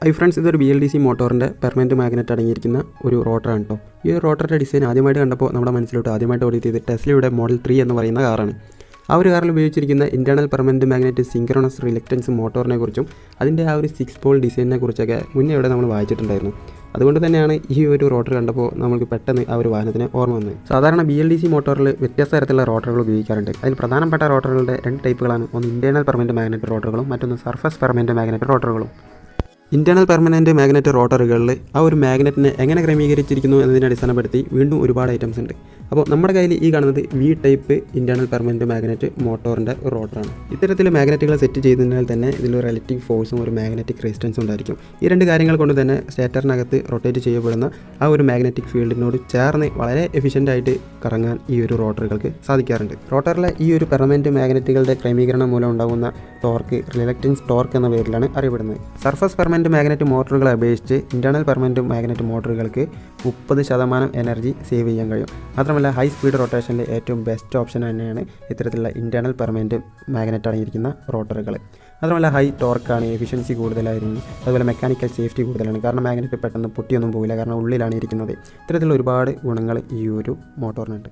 Hi friends, ഇതൊരു BLDC മോട്ടോറിൻ്റെ permanent magnet അടങ്ങിയിരിക്കുന്ന ഒരു റോട്ടറാണ് കേട്ടോ. ഈ ഒരു റോട്ടറിൻ്റെ ഡിസൈൻ ആദ്യമായിട്ട് കണ്ടപ്പോൾ നമ്മുടെ മനസ്സിലോട്ട് ആദ്യമായിട്ട് ഓടിയത് ടെസ്ലയുടെ മോഡൽ 3 എന്ന് പറയുന്ന കാറാണ്. ആ ഒരു കാറിൽ ഉപയോഗിച്ചിരിക്കുന്ന internal permanent magnet synchronous reluctance മോട്ടോറിനെ കുറിച്ചും അതിൻ്റെ ആ ഒരു 6 പോൾ ഡിസൈനിനെ കുറിച്ചൊക്കെ മുന്നേ ഇവിടെ നമ്മൾ വായിച്ചിട്ടുണ്ടായിരുന്നു. അതുകൊണ്ട് തന്നെയാണ് ഈ ഒരു റോട്ടർ കണ്ടപ്പോൾ നമുക്ക് പെട്ടെന്ന് ആ ഒരു വാഹനത്തിന് ഓർമ്മ വന്നത്. സാധാരണ BLDC മോട്ടോറിൽ വ്യത്യസ്ത തരത്തിലുള്ള റോട്ടറുകൾ ഉപയോഗിക്കാറുണ്ട്. അതിൽ പ്രധാനപ്പെട്ട റോട്ടറുകളുടെ 2 ടൈപ്പുകളാണ്. ഒന്ന് ഇൻറ്റേർണൽ പെർമനൻറ്റ് മാഗ്നറ്റ് റോട്ടറുകളും മറ്റൊന്ന് സർഫസ് പെർമനൻറ്റ് മാഗ്നറ്റ് റോട്ടറുകളും. ഇൻറ്റേർണൽ പെർമനൻറ്റ് മാഗ്നറ്റ് റോട്ടറുകളിൽ ആ ഒരു മാഗ്നറ്റിനെ എങ്ങനെ ക്രമീകരിച്ചിരിക്കുന്നു എന്നതിനെ അടിസ്ഥാനപ്പെടുത്തി വീണ്ടും ഒരുപാട് ഐറ്റംസ് ഉണ്ട്. അപ്പോൾ നമ്മുടെ കയ്യിൽ ഈ കാണുന്നത് V type internal permanent magnet മോട്ടോറിൻ്റെ റോട്ടറാണ്. ഇത്തരത്തിൽ മാഗ്നറ്റുകൾ സെറ്റ് ചെയ്തതിനാൽ തന്നെ ഇതിൽ റിലേറ്റീവ് ഫോഴ്സും ഒരു മാഗ്നറ്റിക് റെസിസ്റ്റൻസും ഉണ്ടായിരിക്കും. ഈ 2 കാര്യങ്ങൾ കൊണ്ട് തന്നെ സ്റ്റേറ്ററിനകത്ത് റൊട്ടേറ്റ് ചെയ്യപ്പെടുന്ന ആ ഒരു മാഗ്നറ്റിക് ഫീൽഡിനോട് ചേർന്ന് വളരെ എഫിഷ്യൻ്റായിട്ട് കറങ്ങാൻ ഈ ഒരു റോട്ടറുകൾക്ക് സാധിക്കാറുണ്ട്. റോട്ടറിലെ ഈ ഒരു പെർമനൻറ്റ് മാഗ്നറ്റുകളുടെ ക്രമീകരണം മൂലം ഉണ്ടാകുന്ന ടോർക്ക് റിലക്റ്റൻസ് ടോർക്ക് എന്ന പേരിലാണ് അറിയപ്പെടുന്നത്. സർഫസ് പെർമനൻറ്റ് മാഗ്നറ്റ് മോട്ടോറുകളെ അപേക്ഷിച്ച് ഇൻറ്റേർണൽ പെർമനൻറ്റ് മാഗ്നറ്റ് മോട്ടോറുകൾക്ക് 30% എനർജി സേവ് ചെയ്യാൻ കഴിയും. മാത്രമല്ല ഹൈ സ്പീഡ് റൊട്ടേഷനിലെ ഏറ്റവും ബെസ്റ്റ് ഓപ്ഷൻ തന്നെയാണ് ഇത്തരത്തിലുള്ള ഇൻറ്റേർണൽ പെർമനൻറ്റ് മാഗ്നറ്റ് അടങ്ങിയിരിക്കുന്ന റോട്ടറുകൾ. മാത്രമല്ല ഹൈ ടോർക്കാണ്, എഫിഷ്യൻസി കൂടുതലായിരുന്നു, അതുപോലെ മെക്കാനിക്കൽ സേഫ്റ്റി കൂടുതലാണ്. കാരണം മാഗ്നറ്റ് പെട്ടെന്ന് പൊട്ടിയൊന്നും പോകില്ല, കാരണം ഉള്ളിലാണ് ഇരിക്കുന്നത്. ഇത്തരത്തിലുള്ള ഒരുപാട് ഗുണങ്ങൾ ഈ ഒരു മോട്ടോറിനുണ്ട്.